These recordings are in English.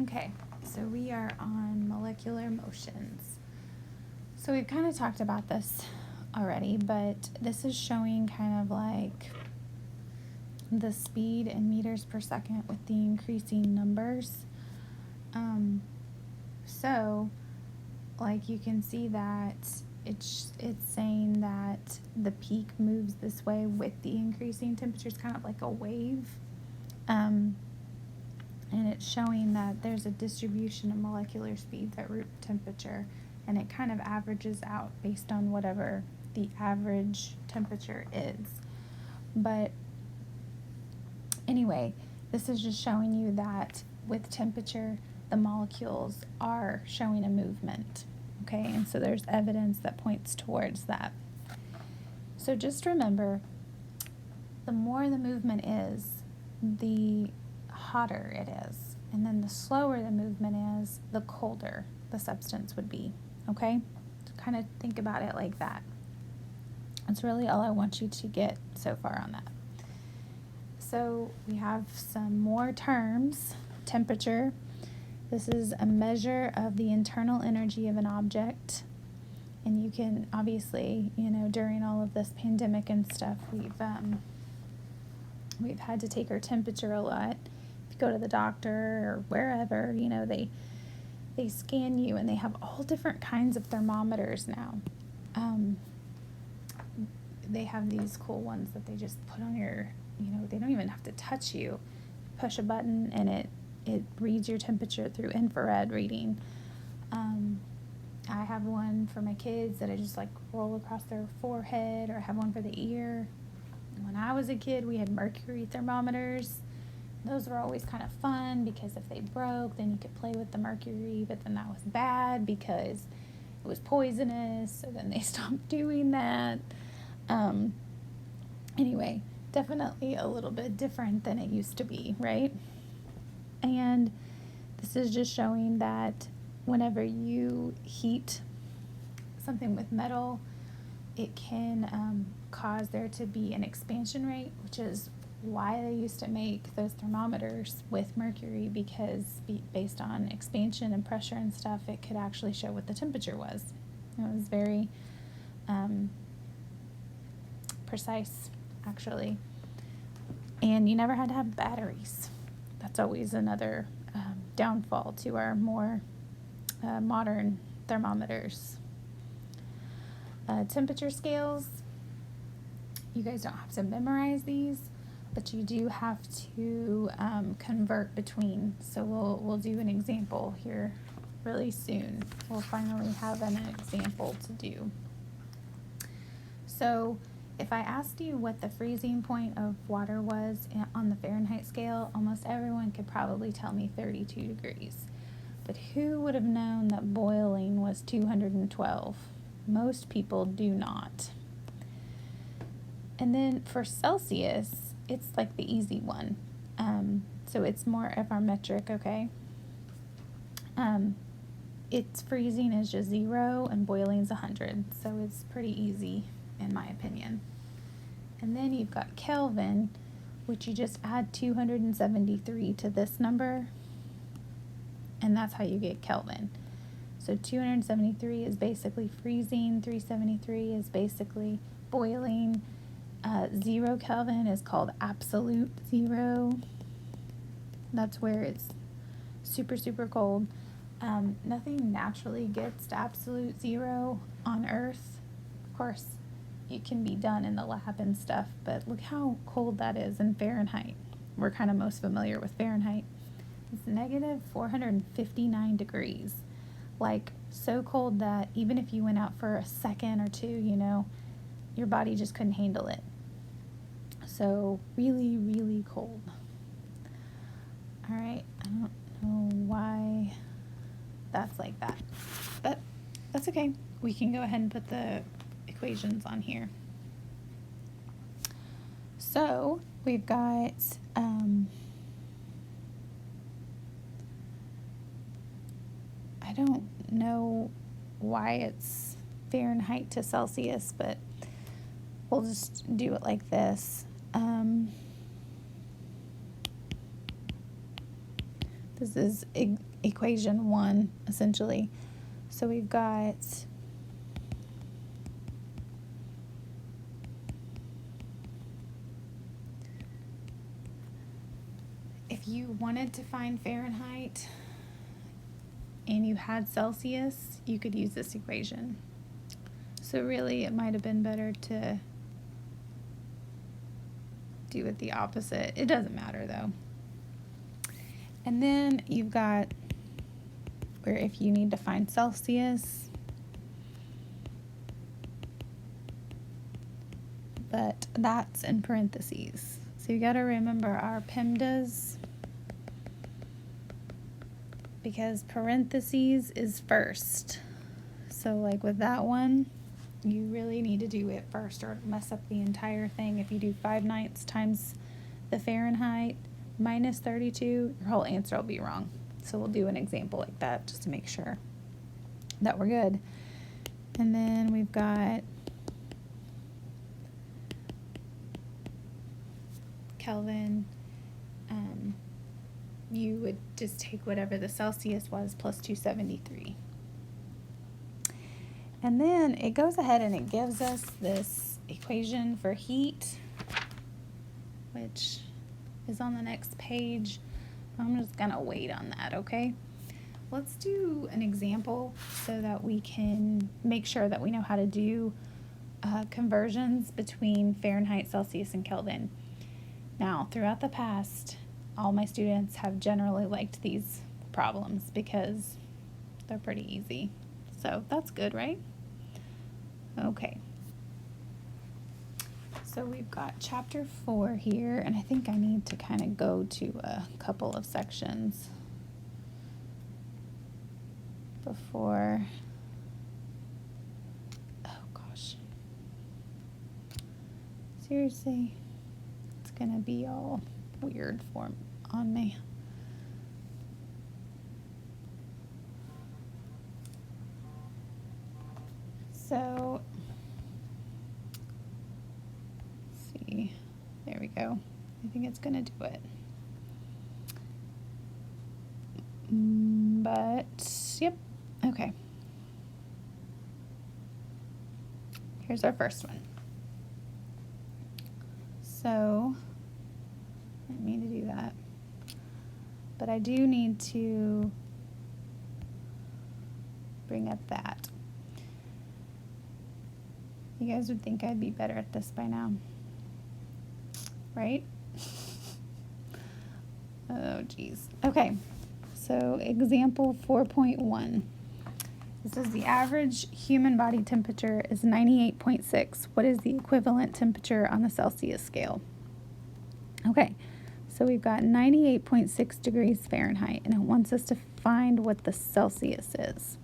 Okay, so we are on molecular motions. So we've kind of talked about this already, but this is showing kind of like the speed in meters per second with the increasing numbers. So like you can see that it's saying that the peak moves this way with the increasing temperatures, kind of like a wave. And it's showing that there's a distribution of molecular speeds at room temperature, and it kind of averages out based on whatever the average temperature is. But anyway, this is just showing you that with temperature, the molecules are showing a movement, okay? And so there's evidence that points towards that. So just remember, the more the movement is, the hotter it is. And then the slower the movement is, the colder the substance would be, okay? So kind of think about it like that. That's really all I want you to get so far on that. So we have some more terms. Temperature. This is a measure of the internal energy of an object. And you can obviously, during all of this pandemic and stuff, we've had to take our temperature a lot. If you go to the doctor or wherever, they scan you, and they have all different kinds of thermometers now. They have these cool ones that they just put on your, they don't even have to touch you. Push a button and it reads your temperature through infrared reading. I have one for my kids that I just like roll across their forehead, or I have one for the ear. When I was a kid, we had mercury thermometers. Those were always kind of fun because if they broke, then you could play with the mercury, but then that was bad because it was poisonous, so then they stopped doing that. Anyway, definitely a little bit different than it used to be, right? And this is just showing that whenever you heat something with metal, it can cause there to be an expansion rate, which is why they used to make those thermometers with mercury, because based on expansion and pressure and stuff, it could actually show what the temperature was. It was very precise, actually. And you never had to have batteries. That's always another downfall to our more modern thermometers. Temperature scales, you guys don't have to memorize these, but you do have to convert between. So we'll do an example here really soon. We'll finally have an example to do. So if I asked you what the freezing point of water was on the Fahrenheit scale, almost everyone could probably tell me 32 degrees. But who would have known that boiling was 212? Most people do not. And then for Celsius, it's like the easy one. So it's more of our metric, okay? Its freezing is just 0 and boiling is 100. So it's pretty easy in my opinion. And then you've got Kelvin, which you just add 273 to this number, and that's how you get Kelvin. So 273 is basically freezing, 373 is basically boiling, 0 Kelvin is called absolute 0. That's where it's super, super cold. Nothing naturally gets to absolute 0 on Earth. Of course, it can be done in the lab and stuff, but look how cold that is in Fahrenheit. We're kind of most familiar with Fahrenheit. It's negative 459 degrees. Like, so cold that even if you went out for a second or two, your body just couldn't handle it. So really, really cold. All right, I don't know why that's like that, but that's okay. We can go ahead and put the equations on here. So we've got I don't know why it's Fahrenheit to Celsius, but we'll just do it like this. This is equation 1, essentially. So we've got if you wanted to find Fahrenheit and you had Celsius, you could use this equation. So really, it might have been better to do it the opposite. It doesn't matter though. And then you've got where if you need to find Celsius, but that's in parentheses. So you got to remember our PEMDAS, because parentheses is first. So like with that one, you really need to do it first or mess up the entire thing. If you do 5/9 times the Fahrenheit minus 32, your whole answer will be wrong. So we'll do an example like that just to make sure that we're good. And then we've got Kelvin. You would just take whatever the Celsius was plus 273. And then it goes ahead and it gives us this equation for heat, which is on the next page. I'm just gonna wait on that, okay? Let's do an example so that we can make sure that we know how to do conversions between Fahrenheit, Celsius, and Kelvin. Now, throughout the past, all my students have generally liked these problems because they're pretty easy. So that's good, right? Okay. So we've got chapter 4 here, and I think I need to kind of go to a couple of sections before, oh gosh, seriously, it's gonna be all weird on me. So, let's see, there we go. I think it's gonna do it. But, yep, okay. Here's our first one. So, I didn't mean to do that. But I do need to bring up that. You guys would think I'd be better at this by now, right? Oh, geez. Okay, so example 4.1. This is the average human body temperature is 98.6. What is the equivalent temperature on the Celsius scale? Okay, so we've got 98.6 degrees Fahrenheit, and it wants us to find what the Celsius is.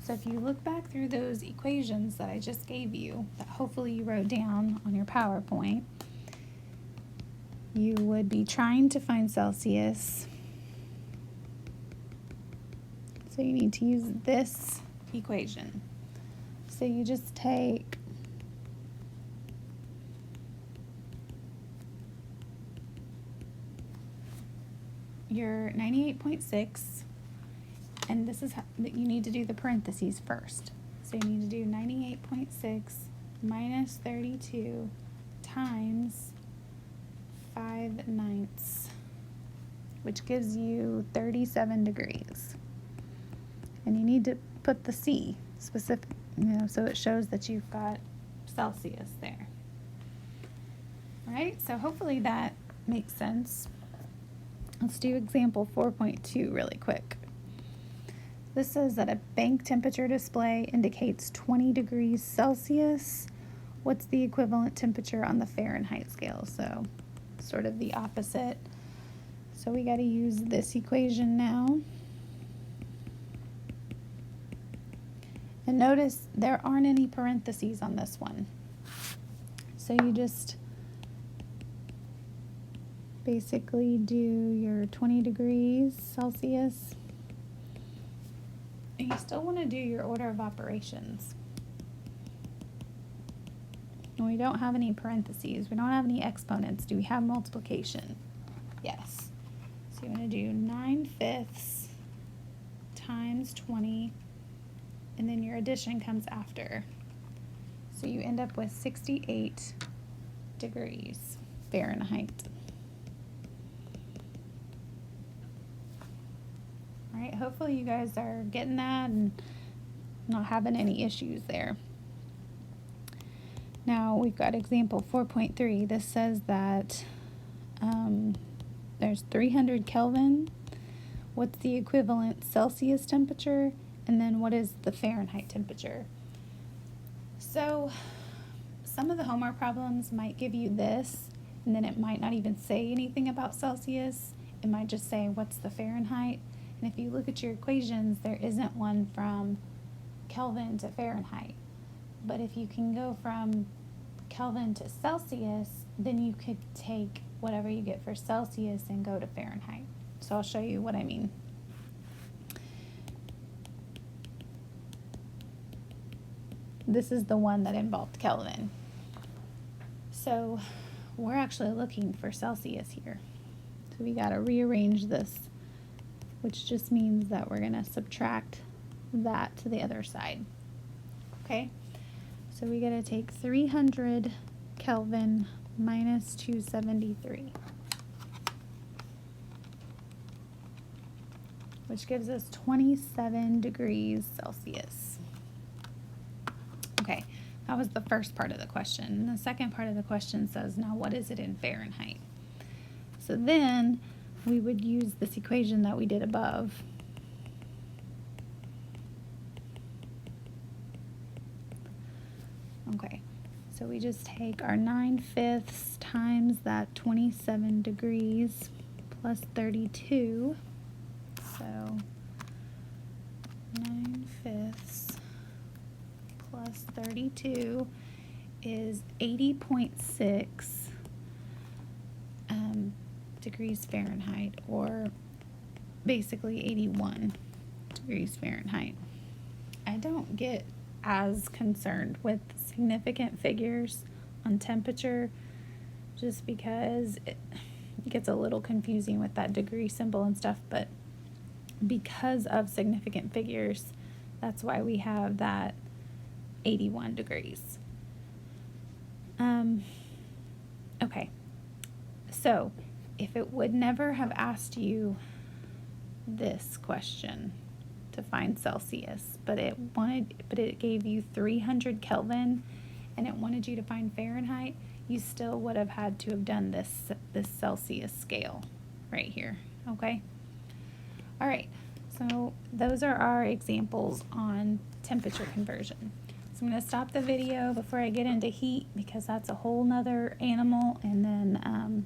So if you look back through those equations that I just gave you, that hopefully you wrote down on your PowerPoint, you would be trying to find Celsius. So you need to use this equation. So you just take your 98.6, and this is how you need to do the parentheses first. So you need to do 98.6 minus 32 times 5/9, which gives you 37 degrees. And you need to put the C specific, so it shows that you've got Celsius there. All right, so hopefully that makes sense. Let's do example 4.2 really quick. This says that a bank temperature display indicates 20 degrees Celsius. What's the equivalent temperature on the Fahrenheit scale? So sort of the opposite. So we got to use this equation now. And notice there aren't any parentheses on this one. So you just basically do your 20 degrees Celsius. And you still want to do your order of operations. And we don't have any parentheses. We don't have any exponents. Do we have multiplication? Yes. So you want to do 9/5 times 20, and then your addition comes after. So you end up with 68 degrees Fahrenheit. All right, hopefully you guys are getting that and not having any issues there. Now we've got example 4.3. This says that there's 300 Kelvin. What's the equivalent Celsius temperature? And then what is the Fahrenheit temperature? So some of the homework problems might give you this, and then it might not even say anything about Celsius. It might just say, what's the Fahrenheit? And if you look at your equations, there isn't one from Kelvin to Fahrenheit. But if you can go from Kelvin to Celsius, then you could take whatever you get for Celsius and go to Fahrenheit. So I'll show you what I mean. This is the one that involved Kelvin. So we're actually looking for Celsius here. So we got to rearrange this, which just means that we're going to subtract that to the other side. Okay? So we got to take 300 Kelvin minus 273, which gives us 27 degrees Celsius. Okay, that was the first part of the question. And the second part of the question says, now what is it in Fahrenheit? So then we would use this equation that we did above. Okay, so we just take our 9/5 times that 27 degrees plus 32. So 9/5 plus 32 is 80.6 degrees Fahrenheit, or basically 81 degrees Fahrenheit. I don't get as concerned with significant figures on temperature just because it gets a little confusing with that degree symbol and stuff, but because of significant figures, that's why we have that 81 degrees. Okay, so if it would never have asked you this question to find Celsius, but it gave you 300 Kelvin and it wanted you to find Fahrenheit, you still would have had to have done this Celsius scale right here. Okay? All right, so those are our examples on temperature conversion. So I'm going to stop the video before I get into heat because that's a whole nother animal, and then